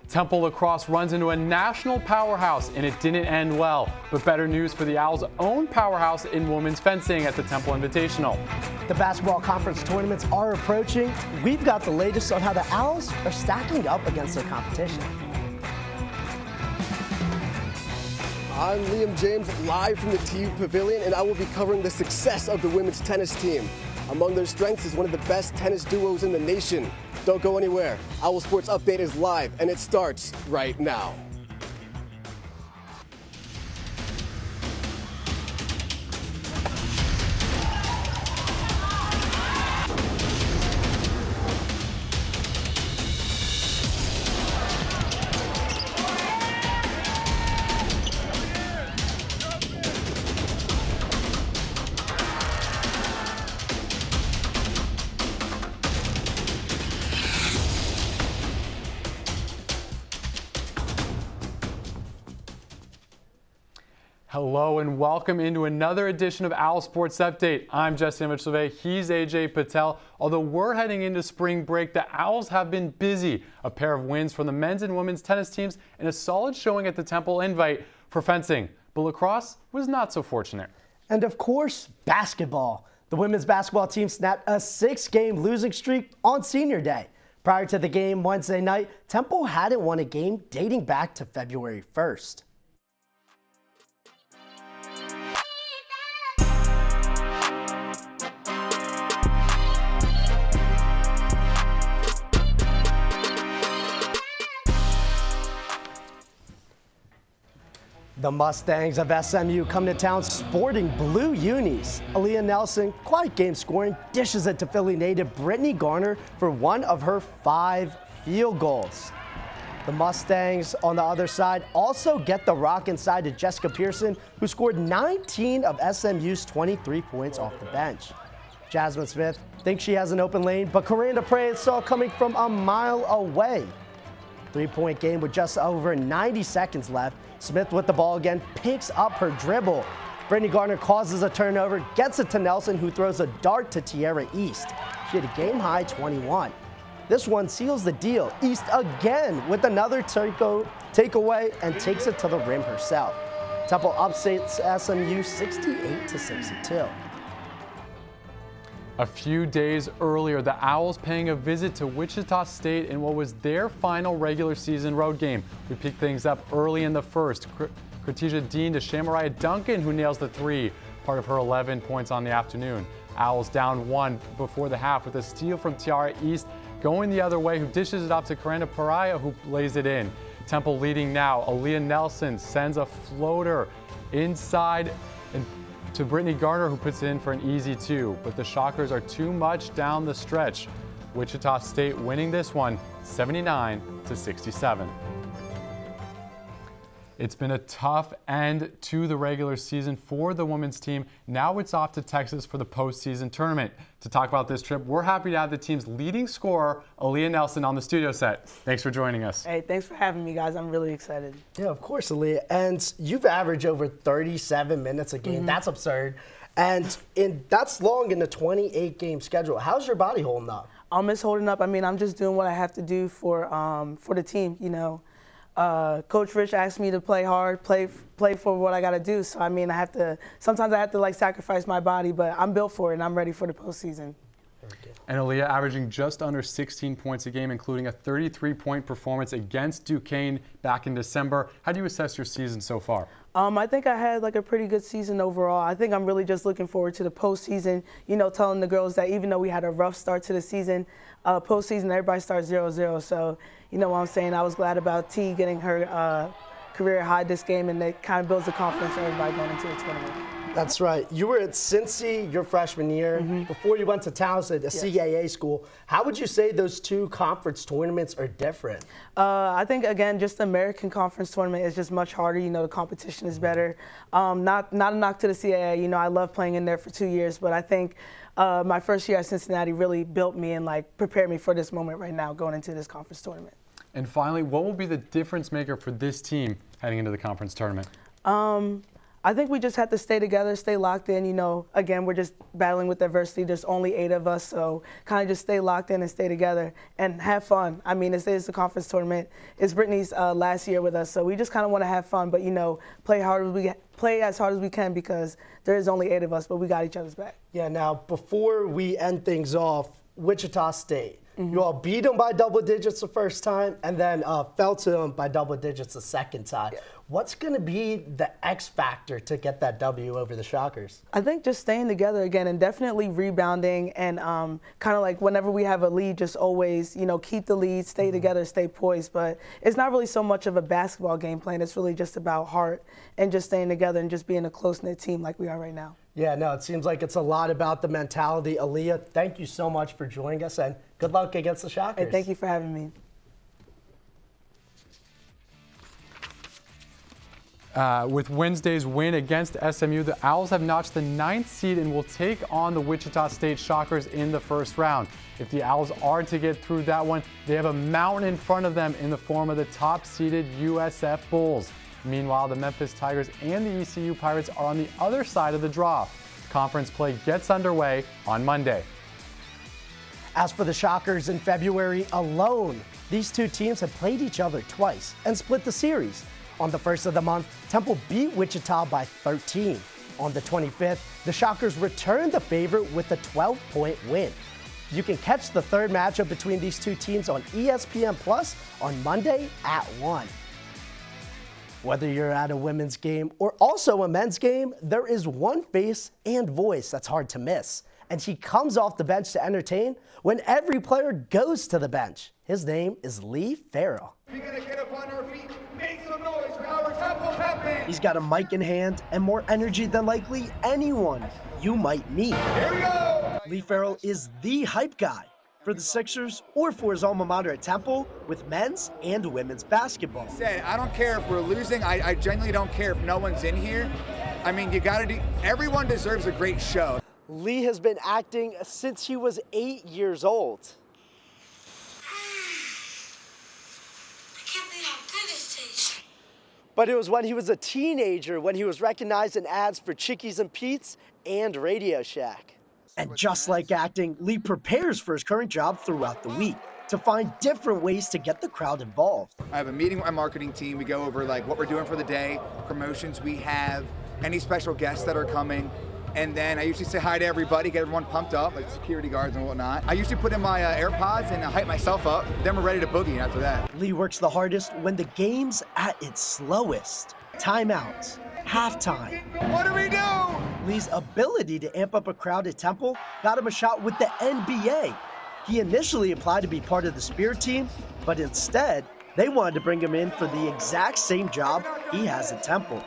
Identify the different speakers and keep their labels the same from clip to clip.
Speaker 1: Temple lacrosse runs into a national powerhouse, and it didn't end well. But better news for the Owls' own powerhouse in women's fencing at the Temple Invitational.
Speaker 2: The basketball conference tournaments are approaching. We've got the latest on how the Owls are stacking up against their competition.
Speaker 3: I'm Liam James, live from the TU Pavilion, and I will be covering the success of the women's tennis team. Among their strengths is one of the best tennis duos in the nation. Don't go anywhere. OwlSports Update is live, and it starts right now.
Speaker 1: Hello and welcome into another edition of OwlSports Update. I'm Justin Mitchell. He's AJ Patel. Although we're heading into spring break, the Owls have been busy. A pair of wins from the men's and women's tennis teams and a solid showing at the Temple Invite for fencing. But lacrosse was not so fortunate.
Speaker 2: And of course, basketball. The women's basketball team snapped a 6-game losing streak on senior day. Prior to the game Wednesday night, Temple hadn't won a game dating back to February 1st. The Mustangs of SMU come to town sporting blue unis. Aaliyah Nelson, quiet game scoring, dishes it to Philly native Brittany Garner for one of her 5 field goals. The Mustangs, on the other side, also get the rock inside to Jessica Pearson, who scored 19 of SMU's 23 points off the bench. Jasmine Smith thinks she has an open lane, but Coranda Prey saw coming from a mile away. 3-point game with just over 90 seconds left. Smith with the ball again, picks up her dribble. Brittany Garner causes a turnover, gets it to Nelson, who throws a dart to Tierra East. She had a game-high 21. This one seals the deal. East again with another takeaway and takes it to the rim herself. Temple upsets SMU 68-62.
Speaker 1: A few days earlier, the Owls paying a visit to Wichita State in what was their final regular season road game. We picked things up early in the first. Kratija Dean to Shamariah Duncan, who nails the 3, part of her 11 points on the afternoon. Owls down 1 before the half with a steal from Tierra East, going the other way, who dishes it off to Coranda Pariah, who lays it in. Temple leading now. Aaliyah Nelson sends a floater inside and to Brittany Garner, who puts it in for an easy 2. But the Shockers are too much down the stretch. Wichita State winning this one 79-67. It's been a tough end to the regular season for the women's team. Now it's off to Texas for the postseason tournament. To talk about this trip, we're happy to have the team's leading scorer, Aaliyah Nelson, on the studio set. Thanks for joining us.
Speaker 4: Hey, thanks for having me, guys. I'm really excited.
Speaker 2: Yeah, of course, Aaliyah. And you've averaged over 37 minutes a game. That's absurd. And that's long in the 28-game schedule. How's your body holding up?
Speaker 4: It's holding up. I mean, I'm just doing what I have to do for the team, you know. Coach Rich asked me to play hard, play for what I got to do. So, I mean, sometimes I have to, like, sacrifice my body, but I'm built for it, and I'm ready for the postseason.
Speaker 1: And Aaliyah averaging just under 16 points a game, including a 33-point performance against Duquesne back in December. How do you assess your season so far?
Speaker 4: I think I had, like, a pretty good season overall. I think I'm really just looking forward to the postseason, you know, telling the girls that even though we had a rough start to the season, postseason, everybody starts 0-0. So, you know what I'm saying? I was glad about T getting her career high this game, and it kind of builds the confidence for everybody going into the tournament.
Speaker 2: That's right. You were at Cincy your freshman year before you went to Townsend, a CAA school. How would you say those 2 conference tournaments are different?
Speaker 4: I think, again, just the American Conference tournament is just much harder. You know, the competition is better. Not a knock to the CAA. You know, I love playing in there for 2 years, but I think my first year at Cincinnati really built me and, like, prepared me for this moment right now going into this conference tournament.
Speaker 1: And finally, what will be the difference maker for this team heading into the conference tournament?
Speaker 4: I think we just have to stay together, stay locked in. You know, again, we're just battling with adversity. There's only 8 of us, so kind of just stay locked in and stay together and have fun. I mean, it's a conference tournament. It's Brittany's last year with us, so we just kind of want to have fun, but, you know, play as hard as we can because there is only 8 of us, but we got each other's back.
Speaker 2: Yeah, now, before we end things off, Wichita State. You all beat them by double digits the first time and then fell to them by double digits the second time. Yeah. What's going to be the X factor to get that W over the Shockers?
Speaker 4: I think just staying together again and definitely rebounding and kind of like whenever we have a lead, just always, you know, keep the lead, stay together, stay poised. But it's not really so much of a basketball game plan. It's really just about heart and just staying together and just being a close-knit team like we are right now.
Speaker 2: Yeah, no, it seems like it's a lot about the mentality. Aaliyah, thank you so much for joining us, and good luck against the Shockers.
Speaker 4: Hey, thank you for having me.
Speaker 1: With Wednesday's win against SMU, the Owls have notched the 9th seed and will take on the Wichita State Shockers in the first round. If the Owls are to get through that one, they have a mountain in front of them in the form of the top-seeded USF Bulls. Meanwhile, the Memphis Tigers and the ECU Pirates are on the other side of the draw. Conference play gets underway on Monday.
Speaker 2: As for the Shockers in February alone, these two teams have played each other twice and split the series. On the 1st of the month, Temple beat Wichita by 13. On the 25th, the Shockers returned the favorite with a 12-point win. You can catch the third matchup between these two teams on ESPN Plus on Monday at 1. Whether you're at a women's game or also a men's game, there is one face and voice that's hard to miss. And he comes off the bench to entertain when every player goes to the bench. His name is Lee Farrell.
Speaker 5: We're gonna get up on our feet, make some noise for our Temple Peppers.
Speaker 2: He's got a mic in hand and more energy than likely anyone you might meet.
Speaker 5: Here we go!
Speaker 2: Lee Farrell is the hype guy for the Sixers or for his alma mater at Temple with men's and women's basketball.
Speaker 5: I don't care if we're losing. I genuinely don't care if no one's in here. I mean, you gotta do, everyone deserves a great show.
Speaker 2: Lee has been acting since he was 8 years old. But it was when he was a teenager when he was recognized in ads for Chickies and Pete's and Radio Shack. And just like acting, Lee prepares for his current job throughout the week to find different ways to get the crowd involved.
Speaker 5: I have a meeting with my marketing team. We go over like what we're doing for the day, promotions we have, any special guests that are coming. And then I usually say hi to everybody, get everyone pumped up, like security guards and whatnot. I usually put in my AirPods and hype myself up. Then we're ready to boogie after that.
Speaker 2: Lee works the hardest when the game's at its slowest. Timeouts, halftime.
Speaker 5: What do we do?
Speaker 2: Lee's ability to amp up a crowd at Temple got him a shot with the NBA. He initially applied to be part of the Spirit team, but instead, they wanted to bring him in for the exact same job he has at Temple.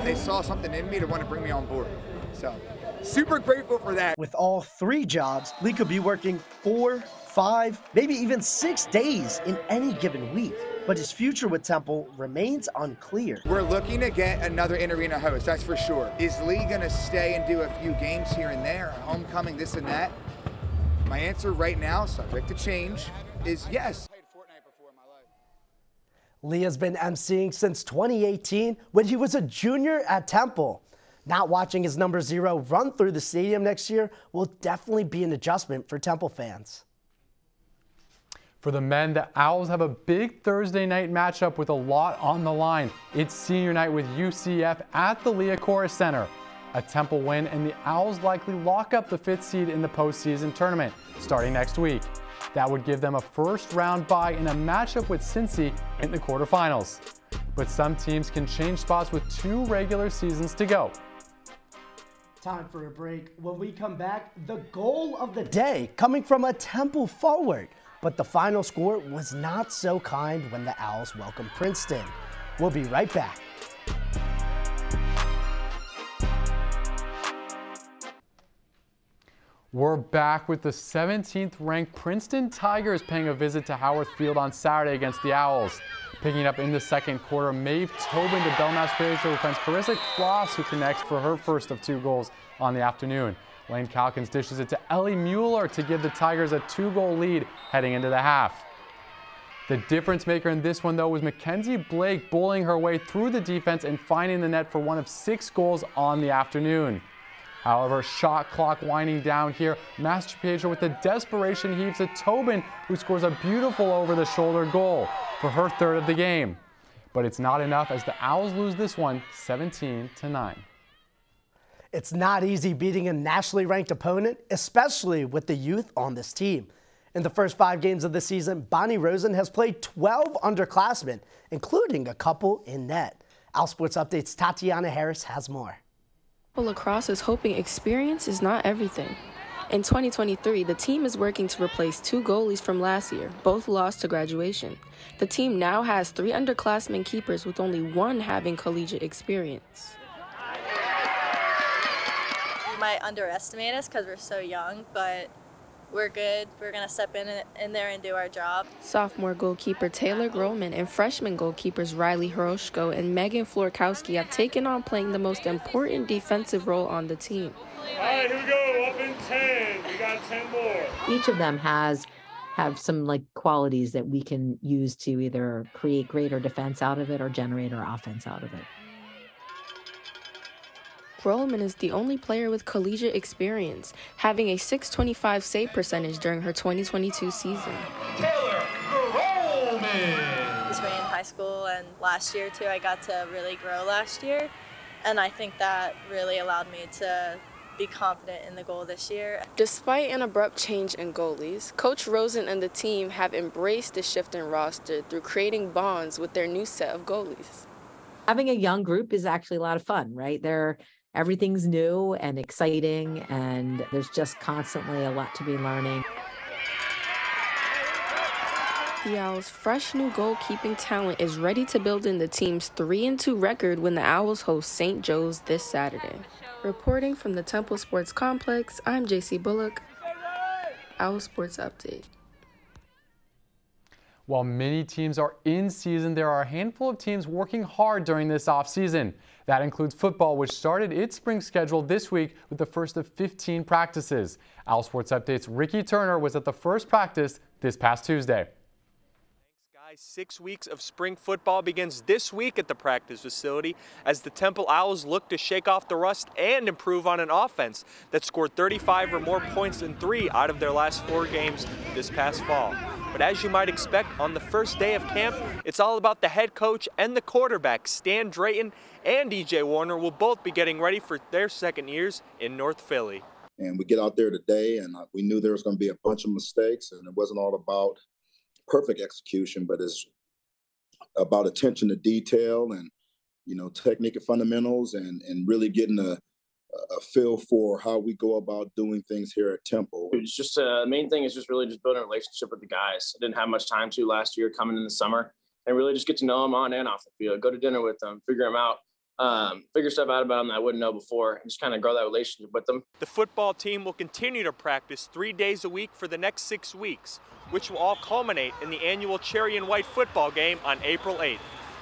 Speaker 5: They saw something in me to want to bring me on board. So, super grateful for that.
Speaker 2: With all 3 jobs, Lee could be working 4, 5, maybe even 6 days in any given week. But his future with Temple remains unclear.
Speaker 5: We're looking to get another in-arena host, that's for sure. Is Lee gonna stay and do a few games here and there, homecoming, this and that? My answer right now, subject to change, is yes.
Speaker 2: Lee has been emceeing since 2018 when he was a junior at Temple. Not watching his number 0 run through the stadium next year will definitely be an adjustment for Temple fans.
Speaker 1: For the men, the Owls have a big Thursday night matchup with a lot on the line. It's senior night with UCF at the Liacouras Center. A Temple win and the Owls likely lock up the 5th seed in the postseason tournament starting next week. That would give them a first-round bye in a matchup with Cincy in the quarterfinals. But some teams can change spots with 2 regular seasons to go. Time for a break. When we come back, the goal of the day coming from a Temple forward. But the final score was not so kind when the Owls welcomed Princeton. We'll be right back. We're back with the 17th ranked Princeton Tigers paying a visit to Howard Field on Saturday against the Owls. Picking up in the second quarter, Maeve Tobin to Belknap Spiritual defense Carissa Kloss, who connects for her first of 2 goals on the afternoon. Lane Calkins dishes it to Ellie Mueller to give the Tigers a 2-goal lead heading into the half. The difference maker in this one, though, was Mackenzie Blake bullying her way through the defense and finding the net for one of 6 goals on the afternoon. However, shot clock winding down here, Master Pedro with the desperation heaves to Tobin, who scores a beautiful over-the-shoulder goal for her 3rd of the game. But it's not enough as the Owls lose this one 17-9.
Speaker 2: It's not easy beating a nationally ranked opponent, especially with the youth on this team. In the first 5 games of the season, Bonnie Rosen has played 12 underclassmen, including a couple in net. OwlSports Update's Tatiana Harris has more.
Speaker 6: Lacrosse is hoping experience is not everything. In 2023, the team is working to replace 2 goalies from last year, both lost to graduation. The team now has 3 underclassmen keepers with only 1 having collegiate experience.
Speaker 7: You might underestimate us because we're so young, but we're good. We're going to step in there and do our job.
Speaker 6: Sophomore goalkeeper Taylor Grohlman and freshman goalkeepers Riley Hiroshko and Megan Florkowski have taken on playing the most important defensive role on the team.
Speaker 8: All right, here we go, up in 10. We got 10 more.
Speaker 9: Each of them have some qualities that we can use to either create greater defense out of it or generate our offense out of it.
Speaker 6: Grohlman is the only player with collegiate experience, having a .625 save percentage during her 2022 season.
Speaker 8: Taylor Grohlman!
Speaker 7: I was in high school, and last year too, I got to really grow last year, and I think that really allowed me to be confident in the goal this year.
Speaker 6: Despite an abrupt change in goalies, Coach Rosen and the team have embraced the shift in roster through creating bonds with their new set of goalies.
Speaker 9: Having a young group is actually a lot of fun, right? Everything's new and exciting, and there's just constantly a lot to be learning.
Speaker 6: The Owls' fresh new goalkeeping talent is ready to build in the team's 3-2 record when the Owls host St. Joe's this Saturday. Reporting from the Temple Sports Complex, I'm JC Bullock, OwlSports Update.
Speaker 1: While many teams are in season, there are a handful of teams working hard during this offseason. That includes football, which started its spring schedule this week with the first of 15 practices. OwlSports Update's Ricky Turner was at the first practice this past Tuesday.
Speaker 10: 6 weeks of spring football begins this week at the practice facility as the Temple Owls look to shake off the rust and improve on an offense that scored 35 or more points than 3 out of their last 4 games this past fall. But as you might expect, on the first day of camp, it's all about the head coach and the quarterback. Stan Drayton and DJ Warner will both be getting ready for their second years in North Philly.
Speaker 11: And we get out there today, and we knew there was going to be a bunch of mistakes, and it wasn't all about perfect execution, but it's about attention to detail and, technique and fundamentals and really getting a feel for how we go about doing things here at Temple.
Speaker 12: It's just the main thing is just really just building a relationship with the guys. I didn't have much time to last year coming in the summer, and really just get to know them on and off the field, go to dinner with them, figure them out. Figure stuff out about them that I wouldn't know before, and just kind of grow that relationship with them.
Speaker 10: The football team will continue to practice 3 days a week for the next 6 weeks, which will all culminate in the annual Cherry and White football game on April 8th.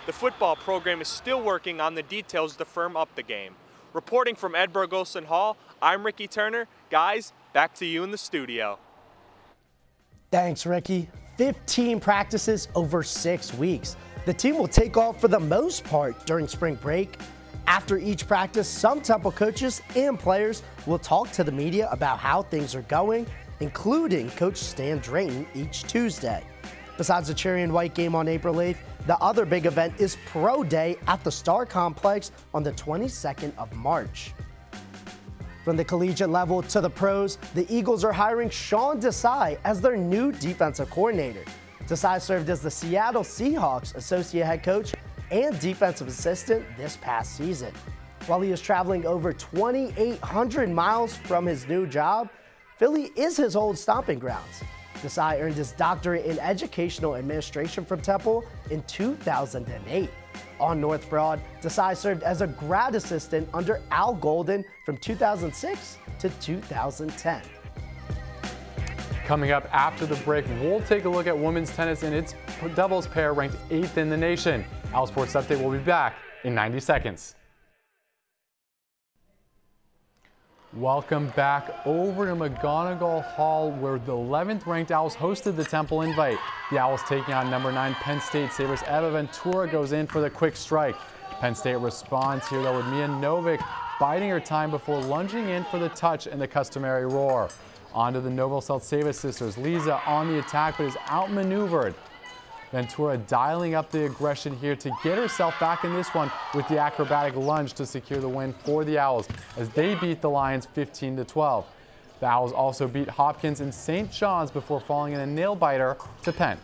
Speaker 10: The football program is still working on the details to firm up the game. Reporting from Edinburgh Olson Hall, I'm Ricky Turner. Guys, back to you in the studio.
Speaker 2: Thanks, Ricky. 15 practices over 6 weeks. The team will take off for the most part during spring break. After each practice, some Temple coaches and players will talk to the media about how things are going, including Coach Stan Drayton each Tuesday. Besides the Cherry and White game on April 8th, the other big event is Pro Day at the Star Complex on the 22nd of March. From the collegiate level to the pros, the Eagles are hiring Sean Desai as their new defensive coordinator. Desai served as the Seattle Seahawks associate head coach and defensive assistant this past season. While he is traveling over 2,800 miles from his new job, Philly is his old stomping grounds. Desai earned his doctorate in educational administration from Temple in 2008. On North Broad, Desai served as a grad assistant under Al Golden from 2006 to 2010.
Speaker 1: Coming up after the break, we'll take a look at women's tennis and its doubles pair ranked 8th in the nation. OwlSports Update will be back in 90 seconds. Welcome back over to McGonigal Hall, where the 11th ranked Owls hosted the Temple Invite. The Owls taking on number 9 Penn State Sabres. Eva Ventura goes in for the quick strike. Penn State responds here though with Mia Novick biding her time before lunging in for the touch and the customary roar. On to the Novosel Savas sisters. Lisa on the attack but is outmaneuvered. Ventura dialing up the aggression here to get herself back in this one with the acrobatic lunge to secure the win for the Owls as they beat the Lions 15-12. The Owls also beat Hopkins and St. John's before falling in a nail-biter to Penn.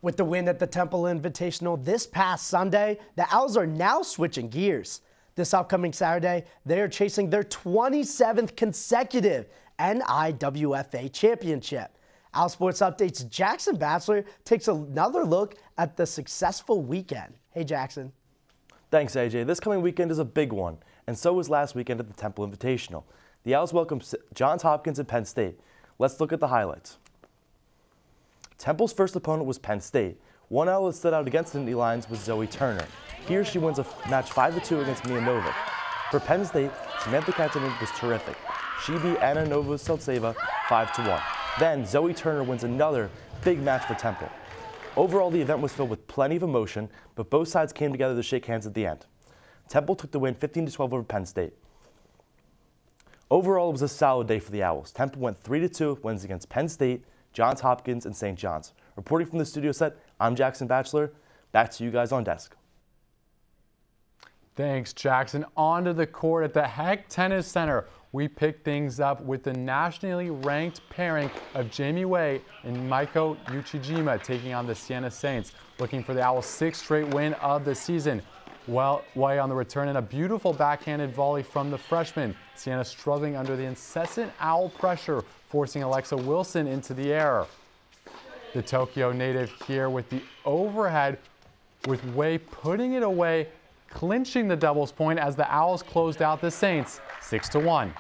Speaker 2: With the win at the Temple Invitational this past Sunday, the Owls are now switching gears. This upcoming Saturday, they are chasing their 27th consecutive NIWFA championship. OwlSports Update's Jackson Batchelor takes another look at the successful weekend. Hey, Jackson.
Speaker 13: Thanks, AJ. This coming weekend is a big one, and so was last weekend at the Temple Invitational. The Owls welcomed Johns Hopkins and Penn State. Let's look at the highlights. Temple's first opponent was Penn State. One Owl that stood out against the Indy Lions was Zoe Turner. Here she wins a match 5-2 against Mia Novick. For Penn State, Samantha Katzman was terrific. She beat Anna Novoselseva 5-1. Then Zoe Turner wins another big match for Temple. Overall, the event was filled with plenty of emotion, but both sides came together to shake hands at the end. Temple took the win 15-12 over Penn State. Overall, it was a solid day for the Owls. Temple went 3-2 wins against Penn State, Johns Hopkins, and St. John's. Reporting from the studio set, I'm Jackson Batchelor. Back to you guys on desk.
Speaker 1: Thanks, Jackson. On to the court at the Heck Tennis Center. We pick things up with the nationally ranked pairing of Jamie Way and Maiko Uchijima taking on the Siena Saints, looking for the Owls' 6th straight win of the season. Well, Way on the return and a beautiful backhanded volley from the freshman. Siena struggling under the incessant Owl pressure, forcing Alexa Wilson into the air. The Tokyo native here with the overhead, with Way putting it away, clinching the doubles point as the Owls closed out the Saints 6-1.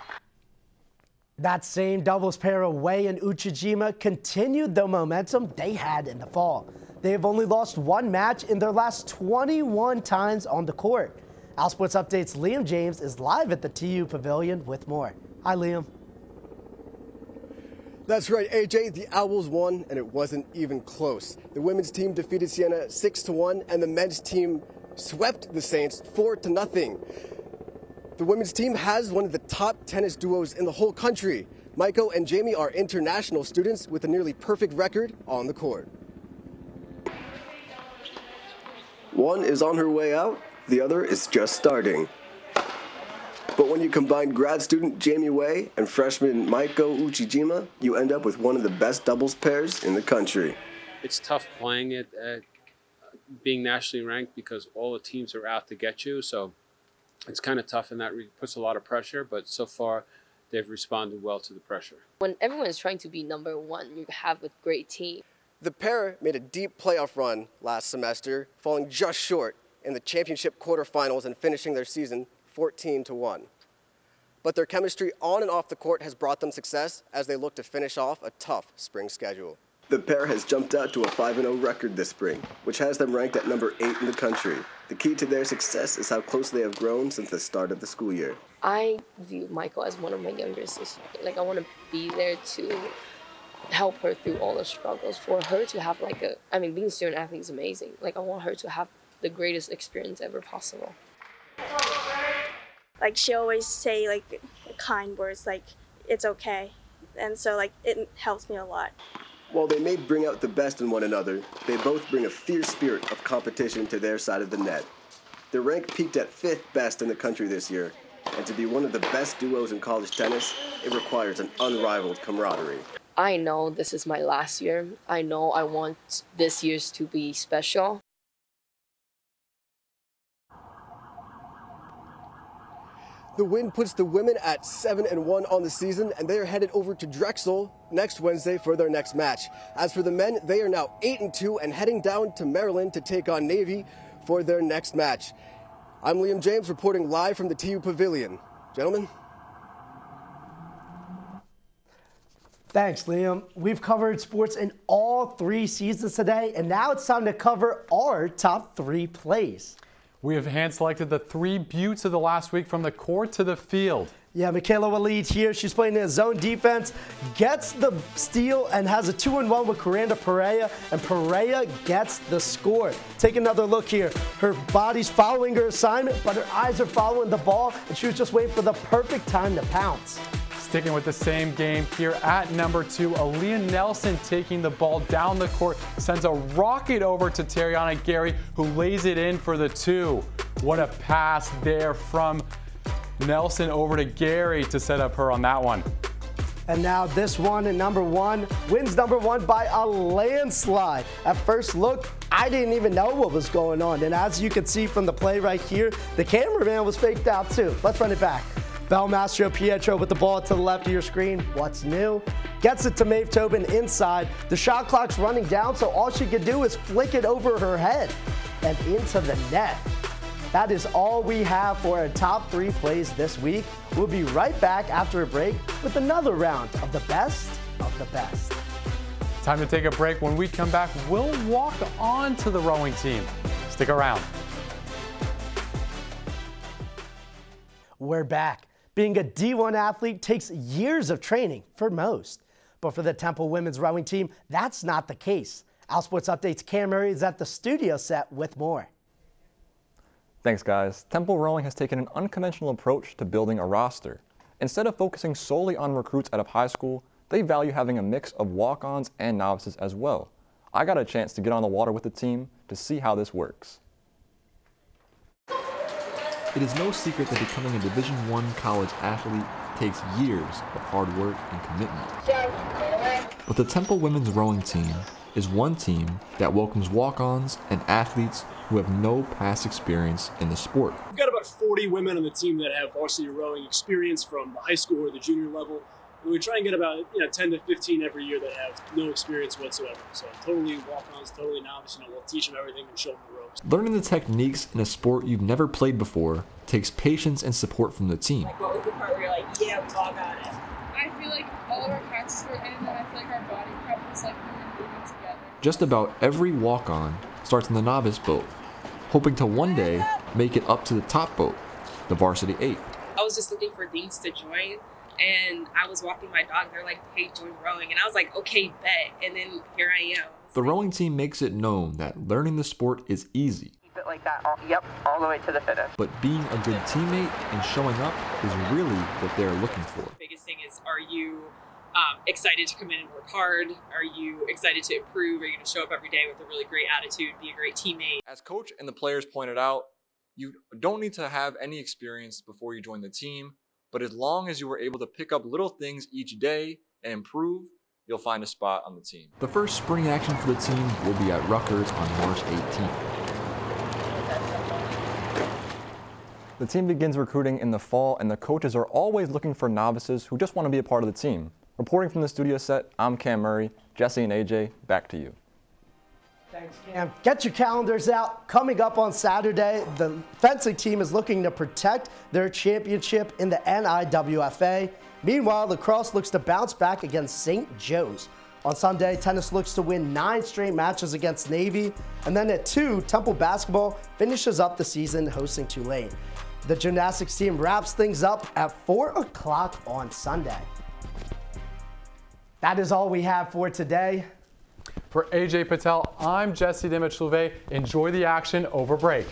Speaker 2: That same doubles pair of Way and Uchijima continued the momentum they had in the fall. They have only lost one match in their last 21 times on the court. OwlSports Update's Liam James is live at the TU Pavilion with more. Hi, Liam.
Speaker 3: That's right, AJ. The Owls won, and it wasn't even close. The women's team defeated Siena 6-1, and the men's team swept the Saints 4-0. The women's team has one of the top tennis duos in the whole country. Maiko and Jamie are international students with a nearly perfect record on the court. One is on her way out, the other is just starting. But when you combine grad student Jamie Way and freshman Maiko Uchijima, you end up with one of the best doubles pairs in the country.
Speaker 14: It's tough playing it at being nationally ranked because all the teams are out to get you, so it's kind of tough, and that puts a lot of pressure, but so far they've responded well to the pressure.
Speaker 15: When everyone is trying to be number one, you have a great team.
Speaker 3: The pair made a deep playoff run last semester, falling just short in the championship quarterfinals and finishing their season 14-1. But their chemistry on and off the court has brought them success as they look to finish off a tough spring schedule. The pair has jumped out to a 5-0 record this spring, which has them ranked at number 8 in the country. The key to their success is how close they have grown since the start of the school year.
Speaker 15: I view Maiko as one of my younger sisters. Like, I want to be there to help her through all the struggles. For her to have being a student athlete is amazing. Like, I want her to have the greatest experience ever possible.
Speaker 16: Like, she always say kind words, like it's okay. And so it helps me a lot.
Speaker 3: While they may bring out the best in one another, they both bring a fierce spirit of competition to their side of the net. Their rank peaked at 5th best in the country this year, and to be one of the best duos in college tennis, it requires an unrivaled camaraderie.
Speaker 15: I know this is my last year. I know I want this year's to be special.
Speaker 3: The win puts the women at 7-1 on the season, and they are headed over to Drexel next Wednesday for their next match. As for the men, they are now 8-2 and heading down to Maryland to take on Navy for their next match. I'm Liam James reporting live from the TU Pavilion. Gentlemen.
Speaker 2: Thanks, Liam. We've covered sports in all 3 seasons today, and now it's time to cover our top 3 plays.
Speaker 1: We have hand-selected the 3 beauts of the last week from the court to the field.
Speaker 2: Yeah, Michaela Walid here. She's playing in a zone defense, gets the steal, and has a 2-on-1 with Coranda Perea, and Perea gets the score. Take another look here. Her body's following her assignment, but her eyes are following the ball, and she was just waiting for the perfect time to pounce.
Speaker 1: Sticking with the same game here at number 2, Aaliyah Nelson taking the ball down the court, sends a rocket over to Tariana Gary, who lays it in for the 2. What a pass there from Nelson over to Gary to set up her on that one.
Speaker 2: And now this one at number 1 wins number 1 by a landslide. At first look, I didn't even know what was going on. And as you can see from the play right here, the cameraman was faked out too. Let's run it back. Belmastro Pietro with the ball to the left of your screen. What's new? Gets it to Maeve Tobin inside. The shot clock's running down, so all she could do is flick it over her head and into the net. That is all we have for our top 3 plays this week. We'll be right back after a break with another round of the best of the best.
Speaker 1: Time to take a break. When we come back, we'll walk on to the rowing team. Stick around.
Speaker 2: We're back. Being a D1 athlete takes years of training for most. But for the Temple women's rowing team, that's not the case. OwlSports Update's Cam Murray is at the studio set with more.
Speaker 17: Thanks, guys. Temple Rowing has taken an unconventional approach to building a roster. Instead of focusing solely on recruits out of high school, they value having a mix of walk-ons and novices as well. I got a chance to get on the water with the team to see how this works.
Speaker 18: It is no secret that becoming a Division I college athlete takes years of hard work and commitment. But the Temple women's rowing team is one team that welcomes walk-ons and athletes who have no past experience in the sport.
Speaker 19: We've got about 40 women on the team that have varsity rowing experience from the high school or the junior level. And we try and get about 10 to 15 every year that have no experience whatsoever. So totally walk-ons, totally novice. We'll teach them everything and show them the ropes.
Speaker 18: Learning the techniques in a sport you've never played before takes patience and support from the team.
Speaker 20: Like, what was the part where you're like, yeah, we all got it?
Speaker 21: I feel like all of our practices were in, and then I feel like our body prep was like really moving together.
Speaker 18: Just about every walk-on starts in the novice boat, hoping to one day make it up to the top boat, the varsity 8.
Speaker 20: I was just looking for things to join, and I was walking my dog, and they're like, hey, join rowing. And I was like, okay, bet. And then here I am.
Speaker 18: The rowing team makes it known that learning the sport is easy.
Speaker 22: Keep it like that, all the way to the finish.
Speaker 18: But being a good teammate and showing up is really what they're looking for.
Speaker 20: The biggest thing is, are you excited to come in and work hard? Are you excited to improve? Are you going to show up every day with a really great attitude, be a great teammate?
Speaker 17: As coach and the players pointed out, you don't need to have any experience before you join the team, but as long as you were able to pick up little things each day and improve, you'll find a spot on the team.
Speaker 18: The first spring action for the team will be at Rutgers on March 18th.
Speaker 17: The team begins recruiting in the fall, and the coaches are always looking for novices who just want to be a part of the team. Reporting from the studio set, I'm Cam Murray. Jesse and AJ, back to you.
Speaker 2: Thanks, Cam. Get your calendars out. Coming up on Saturday, the fencing team is looking to protect their championship in the NIWFA. Meanwhile, lacrosse looks to bounce back against St. Joe's. On Sunday, tennis looks to win 9 straight matches against Navy. And then at 2, Temple basketball finishes up the season hosting Tulane. The gymnastics team wraps things up at 4 o'clock on Sunday. That is all we have for today.
Speaker 1: For AJ Patel, I'm Jesse Dimitrov. Enjoy the action over break.